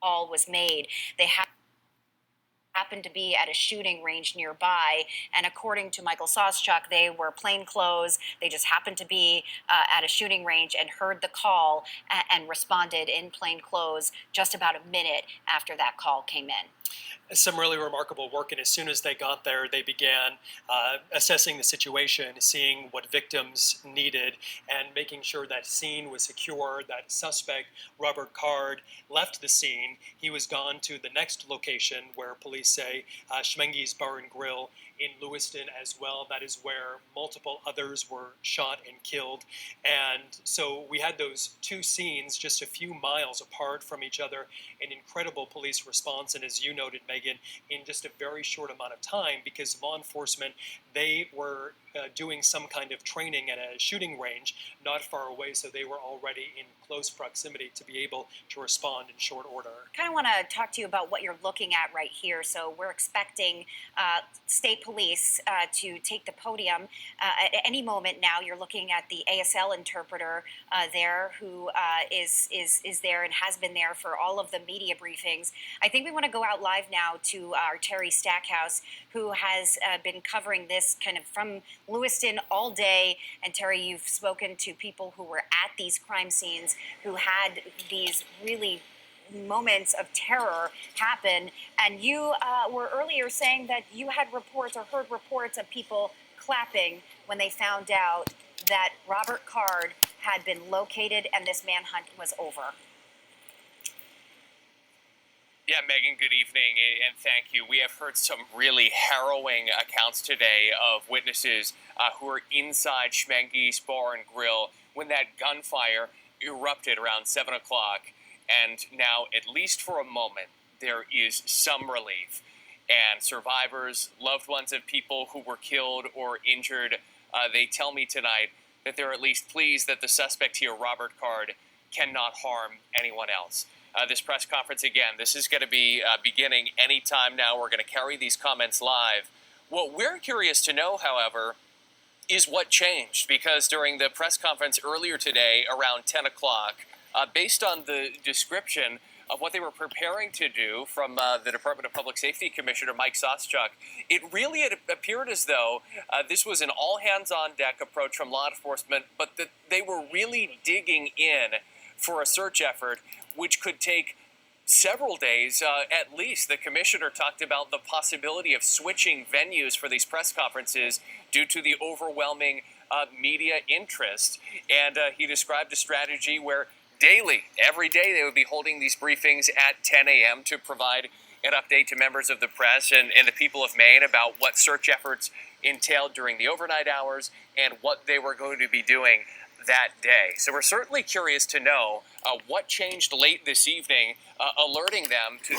call was made. They happened to be at a shooting range nearby, and according to Michael Soschuk, they were plainclothes. They just happened to be at a shooting range and heard the call and responded in plainclothes just about a minute after that call came in. Some really remarkable work, and as soon as they got there, they began assessing the situation, seeing what victims needed, and making sure that scene was secure. That suspect, Robert Card, left the scene. He was gone to the next location where police say Schmenge's Bar and Grill in Lewiston as well. That is where multiple others were shot and killed. And so we had those two scenes just a few miles apart from each other, an incredible police response, and as you noted, Megan, in just a very short amount of time, because law enforcement, they were doing some kind of training at a shooting range not far away, so they were already in close proximity to be able to respond in short order. I kind of want to talk to you about what you're looking at right here. So we're expecting state police to take the podium at any moment now. You're looking at the ASL interpreter there, who is there and has been there for all of the media briefings. I think we want to go out live now to our Terry Stackhouse, who has been covering this kind of from Lewiston all day. And Terry, you've spoken to people who were at these crime scenes, who had these really moments of terror happen. And you were earlier saying that you had reports or heard reports of people clapping when they found out that Robert Card had been located and this manhunt was over. Yeah, Megan, good evening, and thank you. We have heard some really harrowing accounts today of witnesses who are inside Schmenge's Bar and Grill when that gunfire erupted around 7 o'clock. And now, at least for a moment, there is some relief. And survivors, loved ones of people who were killed or injured, they tell me tonight that they're at least pleased that the suspect here, Robert Card, cannot harm anyone else. This press conference, again, this is going to be beginning anytime now. We're going to carry these comments live. What we're curious to know, however, is what changed. Because during the press conference earlier today, around 10 o'clock, based on the description of what they were preparing to do from the Department of Public Safety Commissioner Mike Soschuk, it really appeared as though this was an all-hands-on-deck approach from law enforcement, but that they were really digging in for a search effort which could take several days at least. The commissioner talked about the possibility of switching venues for these press conferences due to the overwhelming media interest. And he described a strategy where daily, every day, they would be holding these briefings at 10 a.m. to provide an update to members of the press and the people of Maine about what search efforts entailed during the overnight hours and what they were going to be doing that day. So we're certainly curious to know what changed late this evening, alerting them to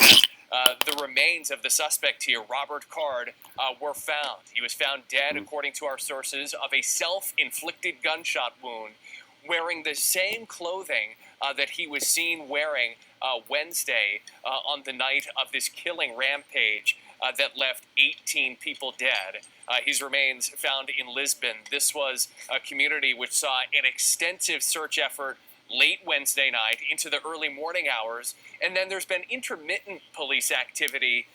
the remains of the suspect here, Robert Card, were found. He was found dead, according to our sources, of a self-inflicted gunshot wound, wearing the same clothing that he was seen wearing Wednesday on the night of this killing rampage that left 18 people dead. His remains found in Lisbon. This was a community which saw an extensive search effort late Wednesday night into the early morning hours, and then there's been intermittent police activity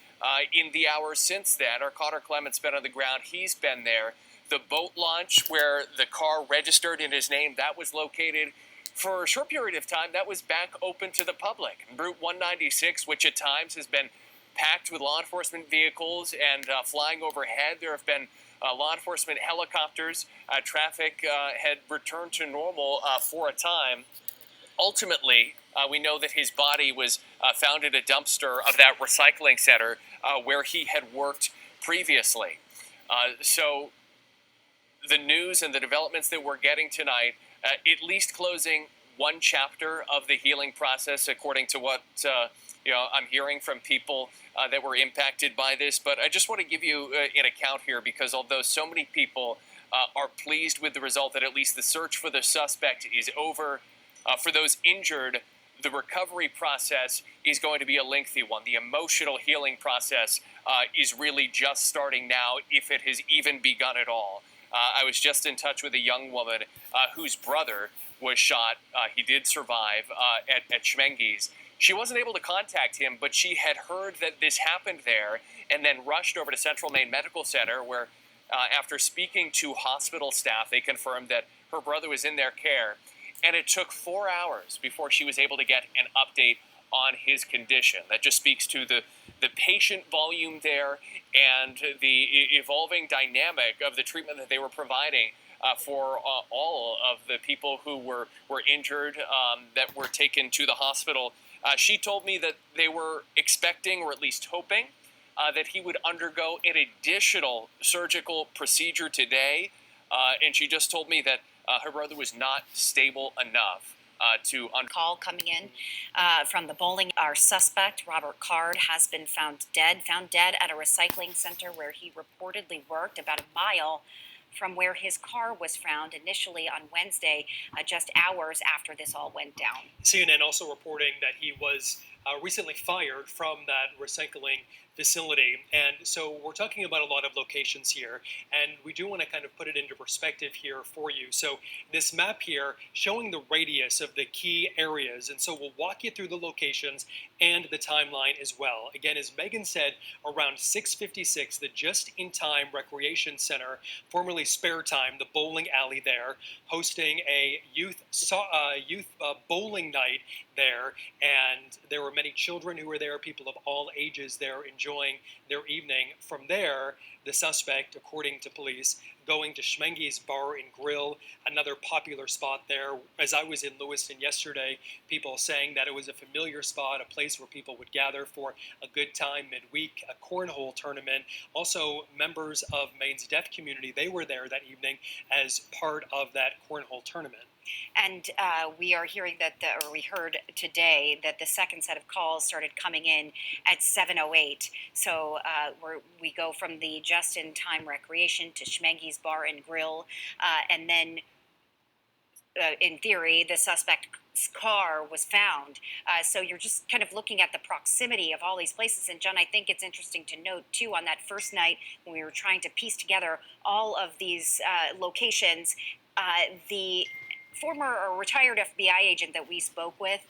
in the hours since then. Our Connor Clement's been on the ground. He's been there. The boat launch where the car registered in his name, that was located. For a short period of time, that was back open to the public. Route 196, which at times has been packed with law enforcement vehicles and flying overhead. There have been law enforcement helicopters. Traffic had returned to normal for a time. Ultimately, we know that his body was found in a dumpster of that recycling center where he had worked previously. So the news and the developments that we're getting tonight, at least closing one chapter of the healing process, according to what I'm hearing from people that were impacted by this. But I just want to give you an account here, because although so many people are pleased with the result that at least the search for the suspect is over, for those injured, the recovery process is going to be a lengthy one. The emotional healing process is really just starting now, if it has even begun at all. I was just in touch with a young woman whose brother was shot. He did survive at Schmenge's. She wasn't able to contact him, but she had heard that this happened there and then rushed over to Central Maine Medical Center where, after speaking to hospital staff, they confirmed that her brother was in their care. And it took 4 hours before she was able to get an update on his condition. That just speaks to the patient volume there and the evolving dynamic of the treatment that they were providing for all of the people who were injured that were taken to the hospital. She told me that they were expecting, or at least hoping, that he would undergo an additional surgical procedure today. And she just told me that her brother was not stable enough call coming in from the bowling. Our suspect, Robert Card, has been found dead at a recycling center where he reportedly worked, about a mile from where his car was found initially on Wednesday, just hours after this all went down. CNN also reporting that he was recently fired from that recycling facility. And so we're talking about a lot of locations here, and we do want to kind of put it into perspective here for you. So this map here showing the radius of the key areas, and so we'll walk you through the locations and the timeline as well. Again, as Megan said, around 6:56, the Just-in-Time Recreation Center, formerly Spare Time, the bowling alley there, hosting a youth bowling night there, and there were many children who were there, people of all ages there enjoying their evening. From there, the suspect, according to police, going to Schmenge's Bar and Grill, another popular spot there. As I was in Lewiston yesterday, people saying that it was a familiar spot, a place where people would gather for a good time midweek, a cornhole tournament. Also, members of Maine's deaf community, they were there that evening as part of that cornhole tournament. And we are hearing that, we heard today that the second set of calls started coming in at 7:08. So we go from the Just-in-Time Recreation to Schmenge's Bar and Grill, and then in theory, the suspect's car was found. So you're just kind of looking at the proximity of all these places. And John, I think it's interesting to note, too, on that first night when we were trying to piece together all of these locations, the former or retired FBI agent that we spoke with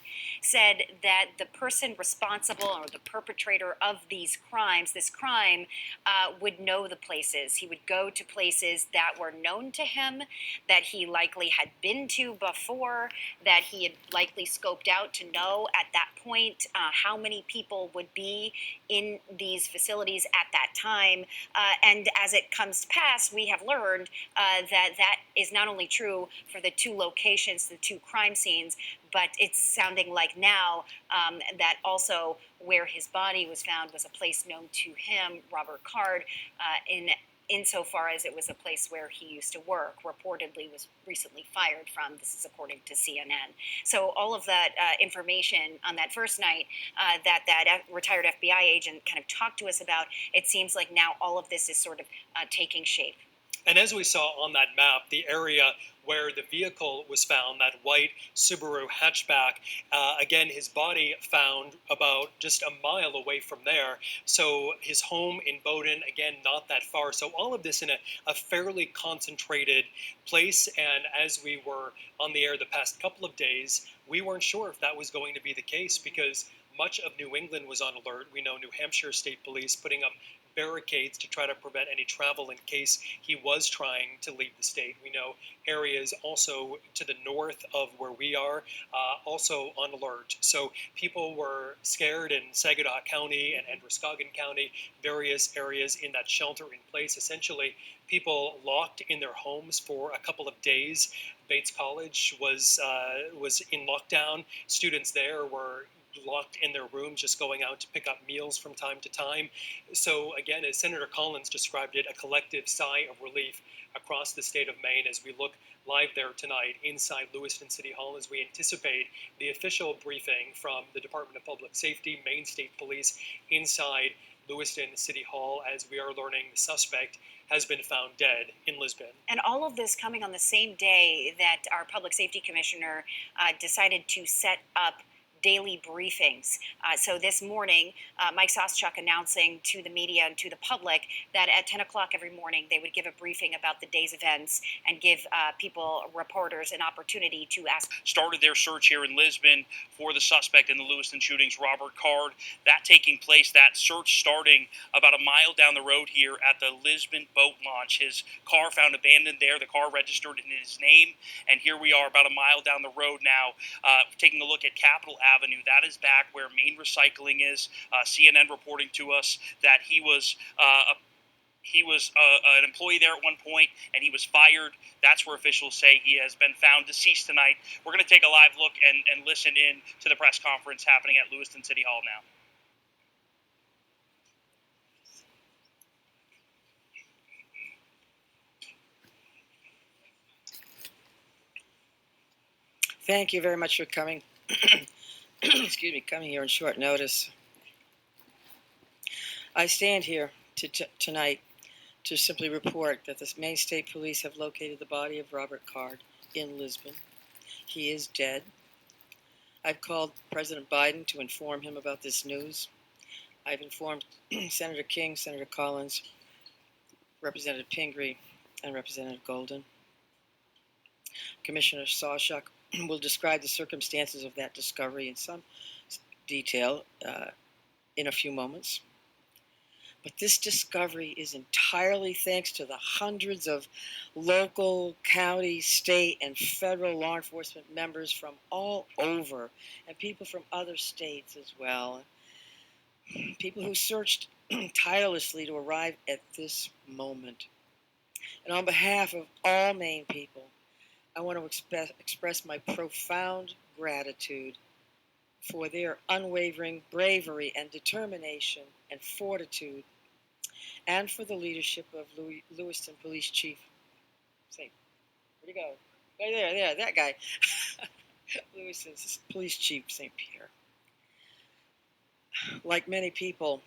said that the person responsible or the perpetrator of this crime, would know the places. He would go to places that were known to him, that he likely had been to before, that he had likely scoped out to know at that point how many people would be in these facilities at that time. And as it comes to pass, we have learned that is not only true for the two locations, the two crime scenes, but it's sounding like now that also where his body was found was a place known to him, Robert Card, insofar as it was a place where he used to work, reportedly was recently fired from. This is according to CNN. So all of that information on that first night that retired FBI agent kind of talked to us about, it seems like now all of this is sort of taking shape. And as we saw on that map, the area where the vehicle was found, that white Subaru hatchback, again, his body found about just a mile away from there. So his home in Bowdoin, again, not that far. So all of this in a fairly concentrated place. And as we were on the air the past couple of days, we weren't sure if that was going to be the case because much of New England was on alert. We know New Hampshire State Police putting up barricades to try to prevent any travel in case he was trying to leave the state. We know areas also to the north of where we are also on alert. So people were scared in Saginaw County and Androscoggin County, various areas in that shelter in place. Essentially, people locked in their homes for a couple of days. Bates College was in lockdown. Students there were locked in their rooms, just going out to pick up meals from time to time. So again, as Senator Collins described it, a collective sigh of relief across the state of Maine as we look live there tonight inside Lewiston City Hall as we anticipate the official briefing from the Department of Public Safety, Maine State Police inside Lewiston City Hall as we are learning the suspect has been found dead in Lisbon. And all of this coming on the same day that our Public Safety Commissioner decided to set up daily briefings. So this morning, Mike Soschuk announcing to the media and to the public that at 10 o'clock every morning they would give a briefing about the day's events and give people, reporters, an opportunity to ask. Started their search here in Lisbon for the suspect in the Lewiston shootings, Robert Card. That taking place, that search starting about a mile down the road here at the Lisbon boat launch. His car found abandoned there, the car registered in his name, and here we are about a mile down the road now, taking a look at Capitol Avenue. That is back where Maine Recycling is. CNN reporting to us that he was an employee there at one point, and he was fired. That's where officials say he has been found deceased tonight. We're going to take a live look and listen in to the press conference happening at Lewiston City Hall now. Thank you very much for coming. Excuse me, coming here on short notice. I stand here tonight to simply report that the Maine State Police have located the body of Robert Card in Lisbon. He is dead. I've called President Biden to inform him about this news. I've informed Senator King, Senator Collins, Representative Pingree, and Representative Golden. Commissioner Soschuk will describe the circumstances of that discovery in some detail in a few moments. But this discovery is entirely thanks to the hundreds of local, county, state, and federal law enforcement members from all over, and people from other states as well. People who searched tirelessly to arrive at this moment. And on behalf of all Maine people, I want to express my profound gratitude for their unwavering bravery and determination and fortitude, and for the leadership of Lewiston Police Chief. Where'd he go? Right there, that guy. Lewiston's Police Chief St. Pierre. Like many people,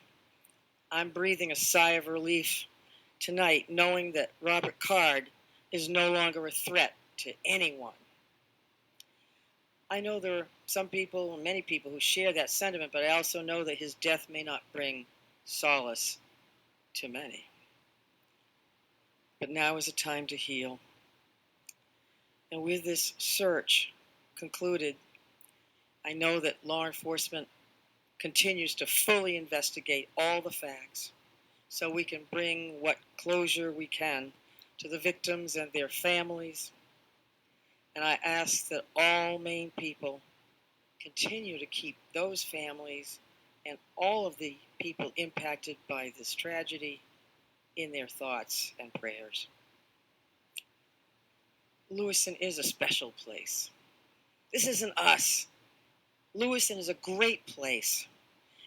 I'm breathing a sigh of relief tonight, knowing that Robert Card is no longer a threat to anyone. I know there are some people, many people, who share that sentiment, but I also know that his death may not bring solace to many. But now is a time to heal. And with this search concluded, I know that law enforcement continues to fully investigate all the facts so we can bring what closure we can to the victims and their families. And I ask that all Maine people continue to keep those families and all of the people impacted by this tragedy in their thoughts and prayers. Lewiston is a special place. This isn't us. Lewiston is a great place.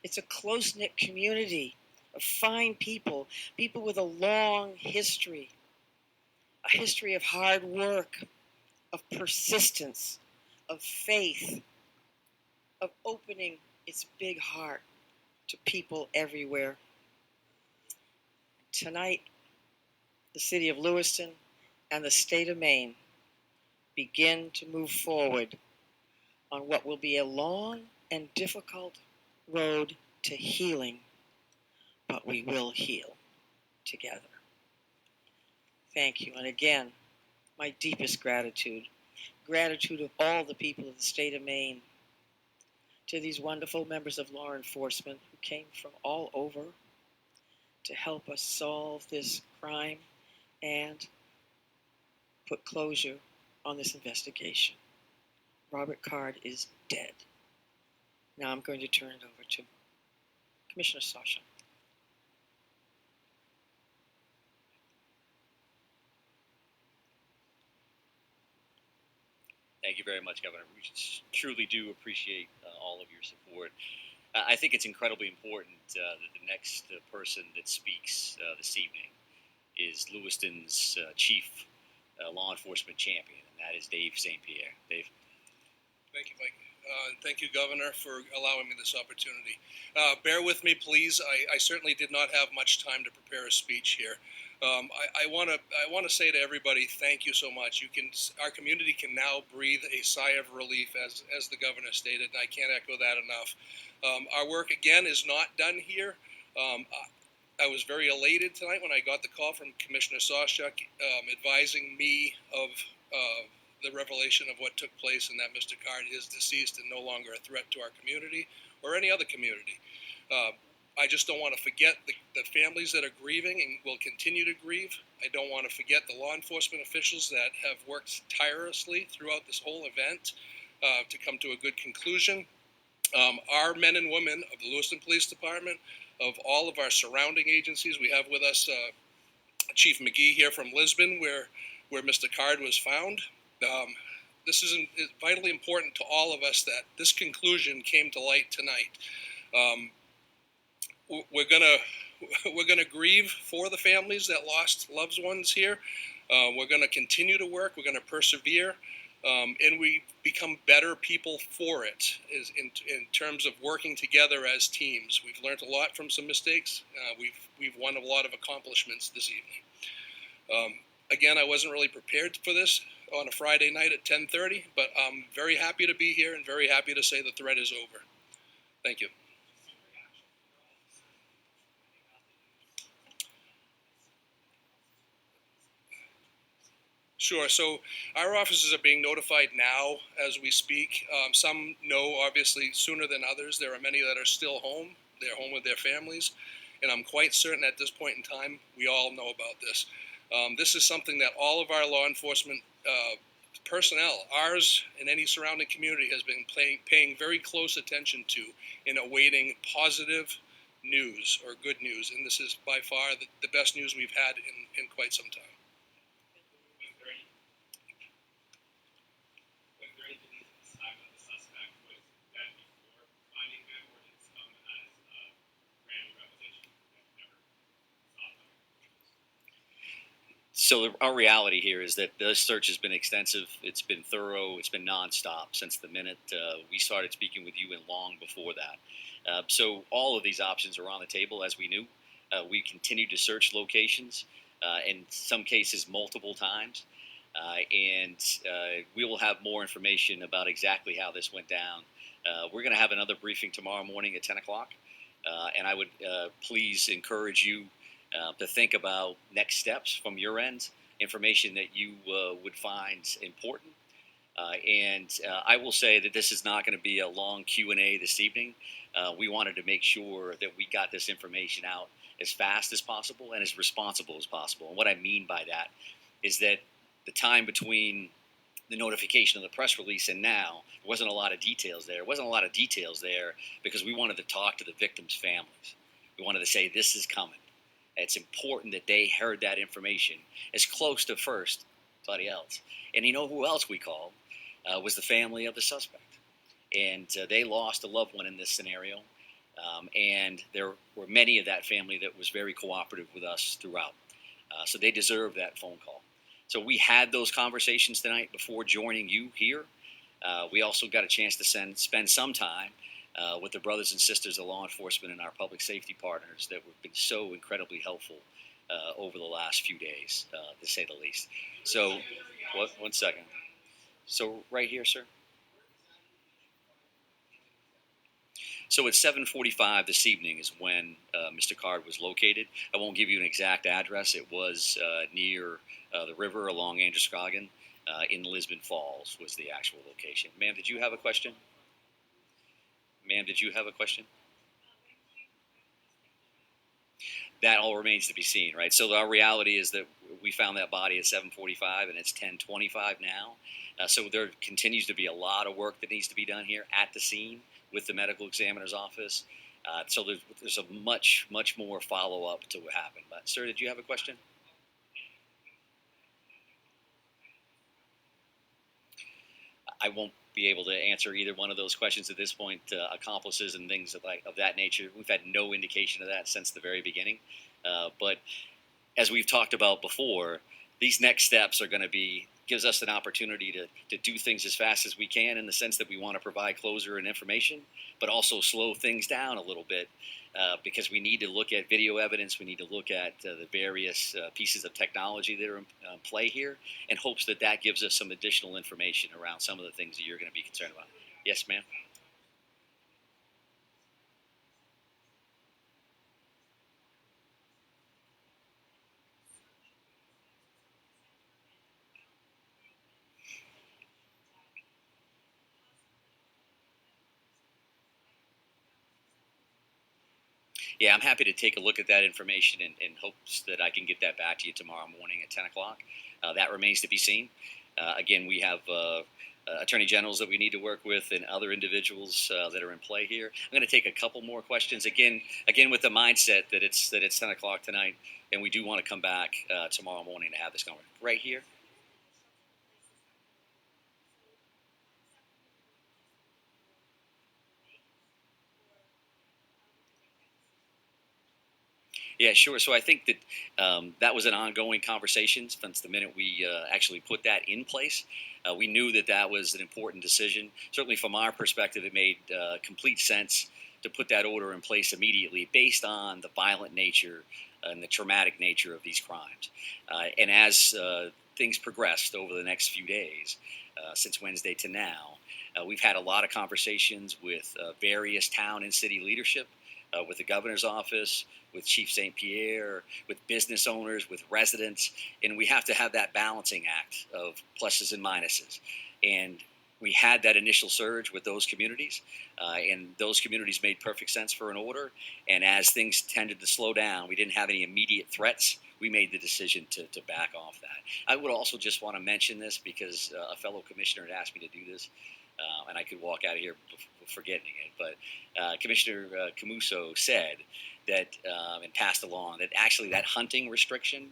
It's a close-knit community of fine people, people with a long history, a history of hard work, of persistence, of faith, of opening its big heart to people everywhere. Tonight, the city of Lewiston and the state of Maine begin to move forward on what will be a long and difficult road to healing, but we will heal together. Thank you. And again, my deepest gratitude of all the people of the state of Maine, to these wonderful members of law enforcement who came from all over to help us solve this crime and put closure on this investigation. Robert Card is dead. Now I'm going to turn it over to Commissioner Soschuk. Thank you very much, Governor. We truly do appreciate all of your support. I think it's incredibly important that the next person that speaks this evening is Lewiston's chief law enforcement champion, and that is Dave St. Pierre. Dave. Thank you, Mike. Thank you, Governor, for allowing me this opportunity. Bear with me, please. I certainly did not have much time to prepare a speech here. I want to say to everybody, thank you so much. Our community can now breathe a sigh of relief, as the governor stated, and I can't echo that enough. Our work again is not done here. I was very elated tonight when I got the call from Commissioner Sawchuk advising me of the revelation of what took place and that Mr. Card is deceased and no longer a threat to our community or any other community. I just don't want to forget the families that are grieving and will continue to grieve. I don't want to forget the law enforcement officials that have worked tirelessly throughout this whole event to come to a good conclusion. Our men and women of the Lewiston Police Department, of all of our surrounding agencies, we have with us Chief McGee here from Lisbon, where Mr. Card was found. This is vitally important to all of us that this conclusion came to light tonight. We're gonna grieve for the families that lost loved ones here. We're gonna continue to work. We're gonna persevere, and we become better people for it. In terms of working together as teams, we've learned a lot from some mistakes. We've won a lot of accomplishments this evening. Again, I wasn't really prepared for this on a Friday night at 10:30, but I'm very happy to be here and very happy to say the threat is over. Thank you. Sure. So our offices are being notified now as we speak. Some know, obviously, sooner than others. There are many that are still home. They're home with their families. And I'm quite certain at this point in time, we all know about this. This is something that all of our law enforcement personnel, ours and any surrounding community, has been paying very close attention to in awaiting positive news or good news. And this is by far the best news we've had in quite some time. So our reality here is that this search has been extensive. It's been thorough. It's been nonstop since the minute we started speaking with you and long before that. So all of these options are on the table, as we knew. We continue to search locations, in some cases multiple times. And we will have more information about exactly how this went down. We're going to have another briefing tomorrow morning at 10 o'clock. And I would please encourage you to think about next steps from your end, information that you would find important. And I will say that this is not going to be a long Q&A this evening. We wanted to make sure that we got this information out as fast as possible and as responsible as possible. And what I mean by that is that the time between the notification of the press release and now, there wasn't a lot of details there. There wasn't a lot of details there because we wanted to talk to the victims' families. We wanted to say, this is coming. It's important that they heard that information as close to first as anybody else. And you know who else we called? Was the family of the suspect. And they lost a loved one in this scenario. And there were many of that family that was very cooperative with us throughout. So they deserve that phone call. So we had those conversations tonight before joining you here. We also got a chance to spend some time with the brothers and sisters of law enforcement and our public safety partners that have been so incredibly helpful over the last few days, to say the least. So, one second. So right here, sir. So at 7:45 this evening is when Mr. Card was located. I won't give you an exact address. It was near the river along Androscoggin in Lisbon Falls was the actual location. Ma'am, did you have a question? Ma'am, did you have a question? That all remains to be seen, right? So our reality is that we found that body at 7:45 and it's 10:25 now. So there continues to be a lot of work that needs to be done here at the scene with the medical examiner's office. So there's a much more follow-up to what happened. But, sir, did you have a question? I won't be able to answer either one of those questions at this point. Accomplices and things of that nature, we've had no indication of that since the very beginning. But as we've talked about before, these next steps are going to gives us an opportunity to do things as fast as we can in the sense that we want to provide closure and information, but also slow things down a little bit because we need to look at video evidence. We need to look at the various pieces of technology that are in play here, in hopes that that gives us some additional information around some of the things that you're going to be concerned about. Yes, ma'am. Yeah, I'm happy to take a look at that information in hopes that I can get that back to you tomorrow morning at 10 o'clock. That remains to be seen. Again, we have attorney generals that we need to work with and other individuals that are in play here. I'm going to take a couple more questions. Again, with the mindset that it's 10 o'clock tonight, and we do want to come back tomorrow morning to have this conversation right here. Yeah, sure. So I think that that was an ongoing conversation since the minute we actually put that in place. We knew that that was an important decision. Certainly from our perspective, it made complete sense to put that order in place immediately based on the violent nature and the traumatic nature of these crimes. And as things progressed over the next few days, since Wednesday to now, we've had a lot of conversations with various town and city leadership, with the governor's office, with Chief St. Pierre, with business owners, with residents, and we have to have that balancing act of pluses and minuses. And we had that initial surge with those communities, and those communities made perfect sense for an order. And as things tended to slow down, we didn't have any immediate threats. We made the decision to back off that. I would also just want to mention this because a fellow commissioner had asked me to do this. And I could walk out of here forgetting it, but Commissioner Camuso said that and passed along that actually that hunting restriction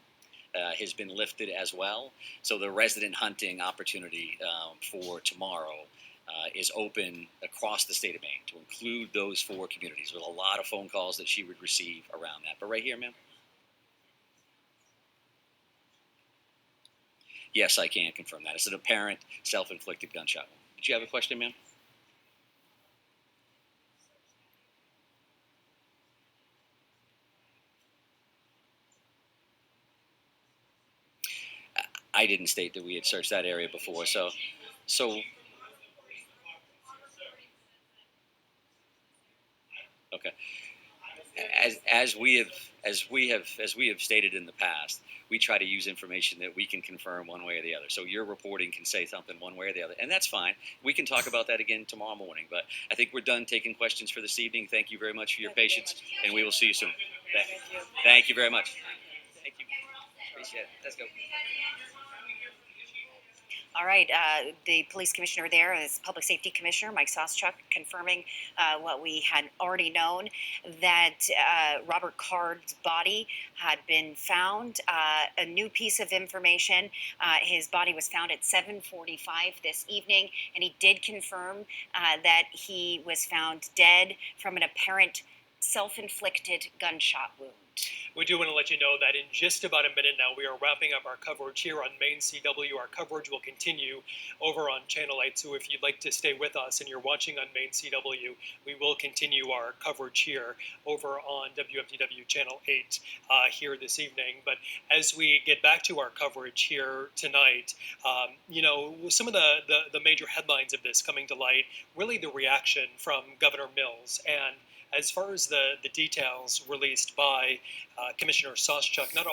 has been lifted as well. So the resident hunting opportunity for tomorrow is open across the state of Maine to include those 4 communities, with a lot of phone calls that she would receive around that. But right here, ma'am. Yes, I can confirm that. It's an apparent self-inflicted gunshot wound. Did you have a question, ma'am? I didn't state that we had searched that area before, so okay. As we have stated in the past, we try to use information that we can confirm one way or the other. So your reporting can say something one way or the other, and that's fine. We can talk about that again tomorrow morning. But I think we're done taking questions for this evening. Thank you very much for your patience, and we will see you soon. Thank you very much. Thank you. Appreciate it. Let's go. All right, the police commissioner there is Public Safety Commissioner Mike Soschuk, confirming what we had already known, that Robert Card's body had been found. A new piece of information, his body was found at 7:45 this evening, and he did confirm that he was found dead from an apparent self-inflicted gunshot wound. We do want to let you know that in just about a minute now, we are wrapping up our coverage here on Maine CW. Our coverage will continue over on Channel 8, so if you'd like to stay with us and you're watching on Maine CW, we will continue our coverage here over on WFDW Channel 8 here this evening. But as we get back to our coverage here tonight, some of the major headlines of this coming to light, really the reaction from Governor Mills. And as far as the details released by Commissioner Soschuk, not